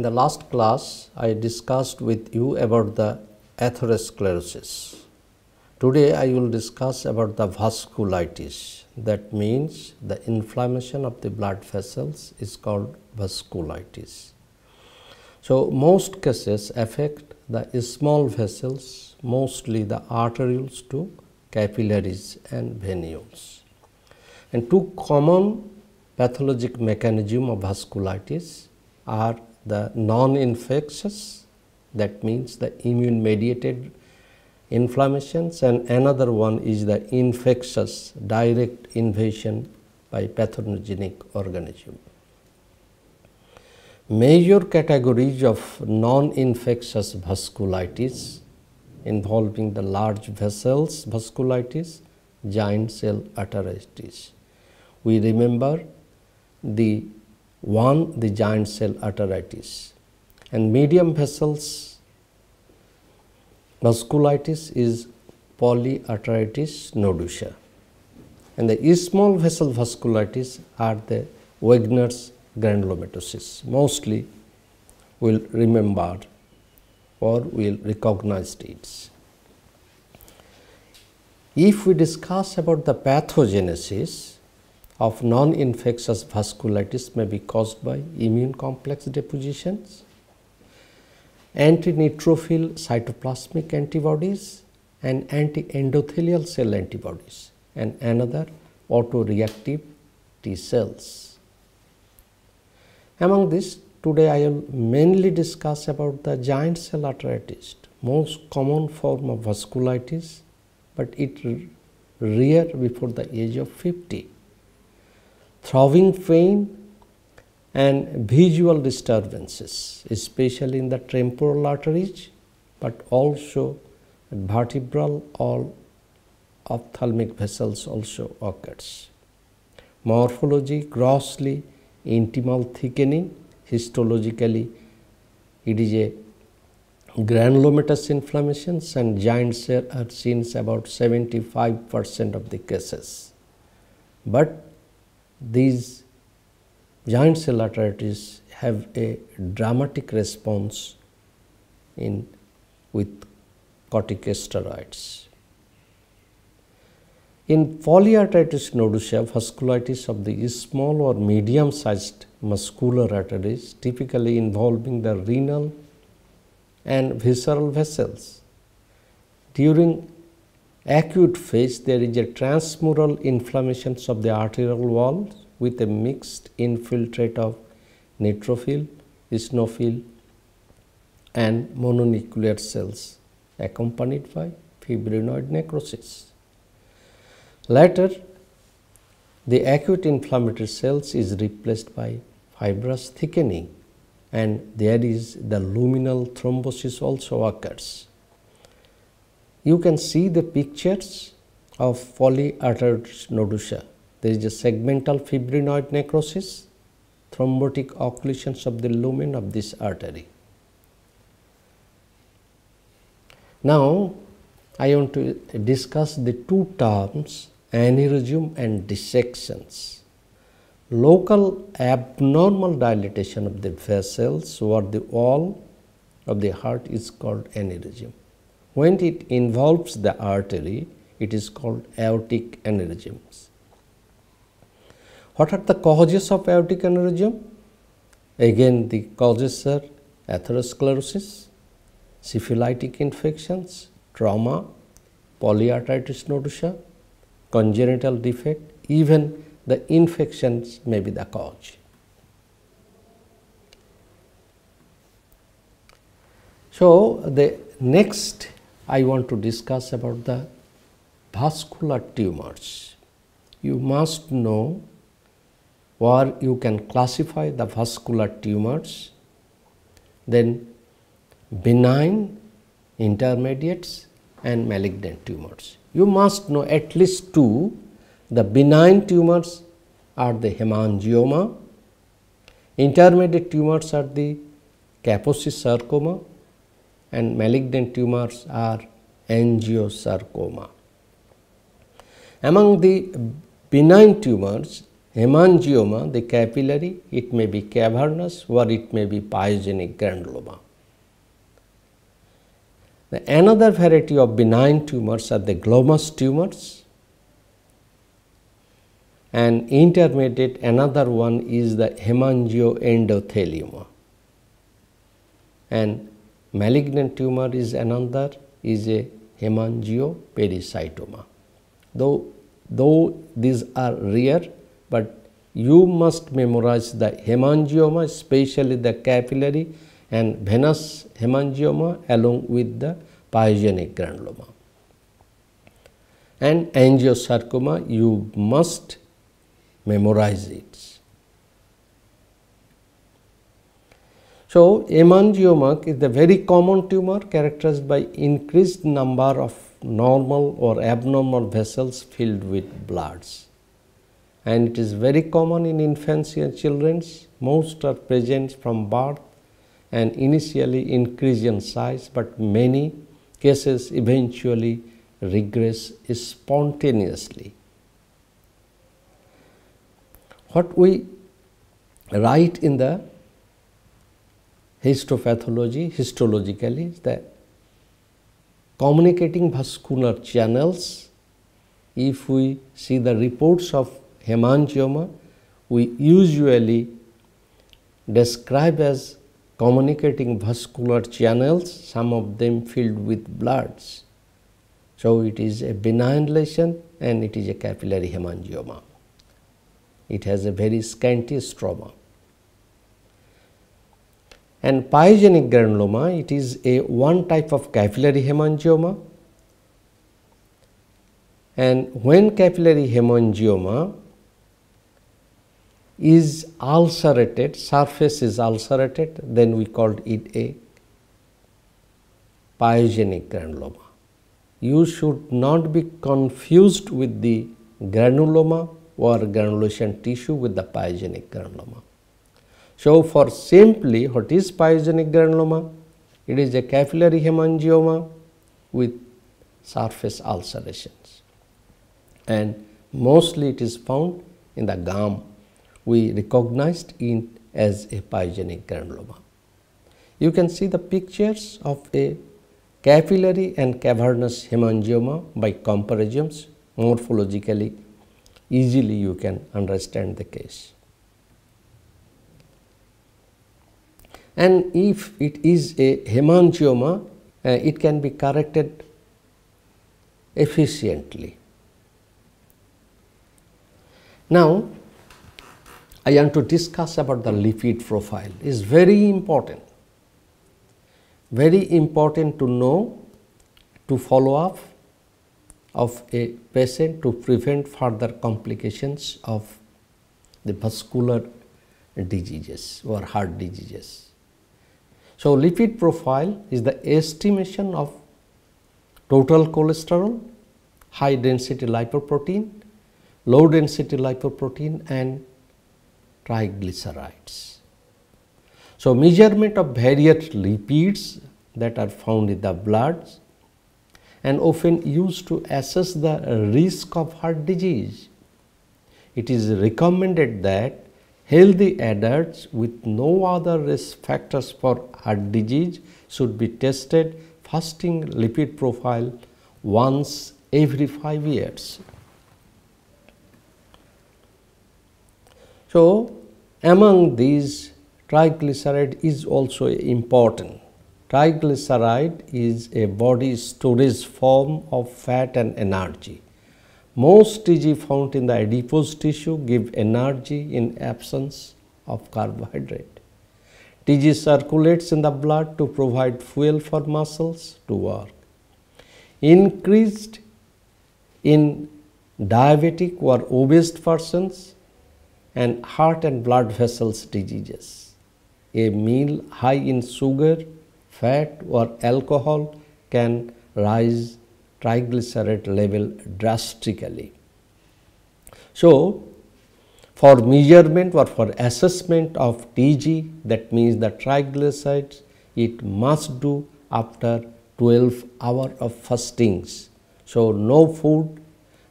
In the last class, I discussed with you about the atherosclerosis. Today, I will discuss about the vasculitis. That means the inflammation of the blood vessels is called vasculitis. So, most cases affect the small vessels, mostly the arterioles to capillaries and venules. And two common pathologic mechanisms of vasculitis are the non-infectious, that means the immune mediated inflammations, and another one is the infectious, direct invasion by pathogenic organism. Major categories of non-infectious vasculitis involving the large vessels vasculitis, giant cell arteritis. We remember the giant cell arteritis, and medium vessels vasculitis is polyarteritis nodosa, and the small vessel vasculitis are the Wegener's granulomatosis. Mostly will remember or will recognize it. If we discuss about the pathogenesis of non-infectious vasculitis, may be caused by immune complex depositions, anti-neutrophil cytoplasmic antibodies, and anti-endothelial cell antibodies, and another autoreactive T cells. Among these, today I will mainly discuss about the giant cell arteritis, most common form of vasculitis, but it rare before the age of 50. Throbbing pain and visual disturbances, especially in the temporal arteries, but also vertebral or ophthalmic vessels also occurs. Morphology grossly intimal thickening, histologically it is a granulomatous inflammations, and giant cell are seen about 75% of the cases. But these giant cell arteritis have a dramatic response with corticosteroids. In polyarteritis nodosa, vasculitis of the small or medium sized muscular arteries, typically involving the renal and visceral vessels. During acute phase, there is a transmural inflammation of the arterial walls with a mixed infiltrate of neutrophil, eosinophil, and mononuclear cells, accompanied by fibrinoid necrosis. Later, the acute inflammatory cells is replaced by fibrous thickening, and there is the luminal thrombosis also occurs. You can see the pictures of polyarteritis nodosa. There is a segmental fibrinoid necrosis, thrombotic occlusions of the lumen of this artery. Now, I want to discuss the two terms, aneurysm and dissections. Local abnormal dilatation of the vessels over the wall of the heart is called aneurysm. When it involves the artery, it is called aortic aneurysms. What are the causes of aortic aneurysm? Again, the causes are atherosclerosis, syphilitic infections, trauma, polyarteritis nodosa, congenital defect, even the infections may be the cause. So, the next I want to discuss about the vascular tumors. You must know where you can classify the vascular tumors, then benign, intermediates, and malignant tumors. You must know at least two. The benign tumors are the hemangioma, intermediate tumors are the Kaposi sarcoma, and malignant tumors are angiosarcoma. Among the benign tumors, hemangioma, the capillary, it may be cavernous or it may be pyogenic granuloma. Another variety of benign tumors are the glomus tumors, and intermediate another one is the hemangioendothelioma, and malignant tumor is another is a hemangiopericytoma. Though these are rare, but you must memorize the hemangioma, especially the capillary and venous hemangioma along with the pyogenic granuloma. And angiosarcoma, you must memorize it. So, hemangioma is the very common tumor characterized by increased number of normal or abnormal vessels filled with bloods, and it is very common in infancy and children. Most are present from birth and initially increase in size, but many cases eventually regress spontaneously. What we write in the histopathology, histologically, is that communicating vascular channels, if we see the reports of hemangioma, we usually describe as communicating vascular channels, some of them filled with bloods. So, it is a benign lesion and it is a capillary hemangioma. It has a very scanty stroma. And pyogenic granuloma, it is a one type of capillary hemangioma, and when capillary hemangioma is ulcerated, surface is ulcerated, then we called it a pyogenic granuloma. You should not be confused with the granuloma or granulation tissue with the pyogenic granuloma. So, for simply what is pyogenic granuloma? It is a capillary hemangioma with surface ulcerations, and mostly it is found in the gum. We recognized it as a pyogenic granuloma. You can see the pictures of a capillary and cavernous hemangioma by comparisons. Morphologically, easily you can understand the case. And if it is a hemangioma, it can be corrected efficiently. Now, I want to discuss about the lipid profile. It is very important to know, to follow up of a patient to prevent further complications of the vascular diseases or heart diseases. So, lipid profile is the estimation of total cholesterol, high density lipoprotein, low density lipoprotein and triglycerides. So, measurement of various lipids that are found in the blood and often used to assess the risk of heart disease. It is recommended that healthy adults with no other risk factors for heart disease should be tested fasting lipid profile once every 5 years. So, among these, triglyceride is also important. Triglyceride is a body storage form of fat and energy. Most TG found in the adipose tissue give energy in absence of carbohydrate. TG circulates in the blood to provide fuel for muscles to work. Increased in diabetic or obese persons and heart and blood vessels diseases. A meal high in sugar, fat or alcohol can rise triglyceride level drastically. So, for measurement or for assessment of TG, that means the triglycerides, it must do after 12 hours of fastings. So, no food,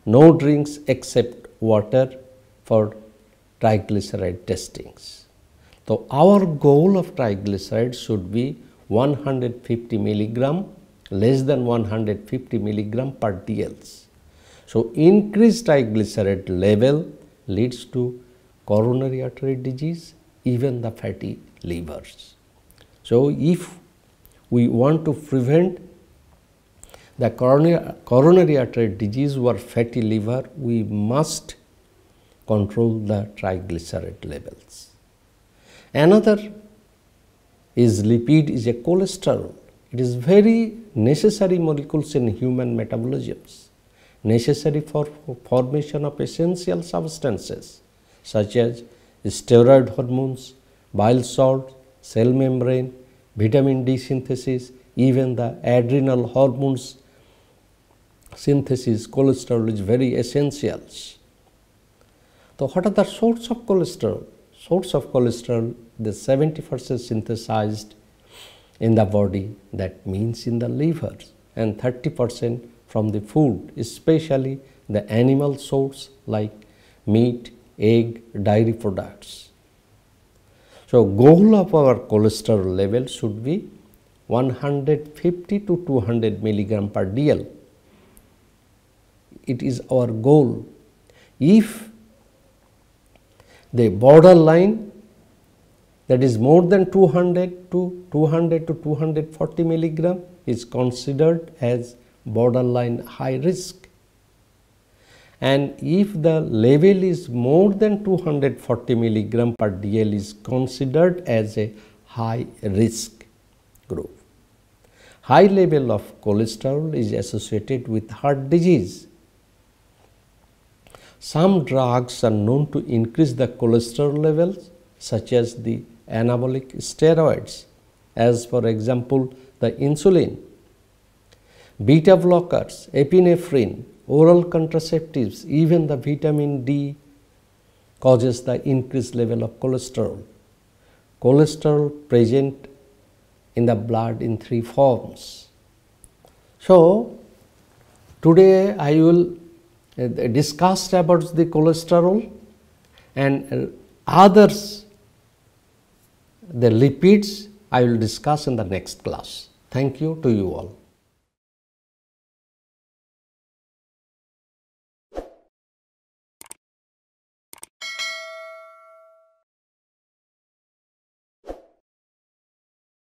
no drinks except water for triglyceride testings. So, our goal of triglycerides should be 150 milligram, less than 150 milligram per dL. So, increased triglyceride level leads to coronary artery disease, even the fatty livers. So, if we want to prevent the coronary artery disease or fatty liver, we must control the triglyceride levels. Another is lipid is a cholesterol. It is very necessary molecules in human metabolisms, necessary for formation of essential substances such as steroid hormones, bile salts, cell membrane, vitamin D synthesis, even the adrenal hormones synthesis. Cholesterol is very essential. So, what are the sources of cholesterol? Source of cholesterol, the 70% synthesized in the body, that means in the liver, and 30% from the food, especially the animal source like meat, egg, dairy products. So, goal of our cholesterol level should be 150 to 200 milligram per dl. It is our goal. If the borderline, that is more than 200 to 240 milligram, is considered as borderline high risk, and if the level is more than 240 milligram per dl is considered as a high risk group. High level of cholesterol is associated with heart disease. Some drugs are known to increase the cholesterol levels, such as the anabolic steroids, as for example the insulin, beta blockers, epinephrine, oral contraceptives, even the vitamin D causes the increased level of cholesterol. Cholesterol present in the blood in 3 forms. So, today I will discuss about the cholesterol and others, the lipids I will discuss in the next class. Thank you to you all.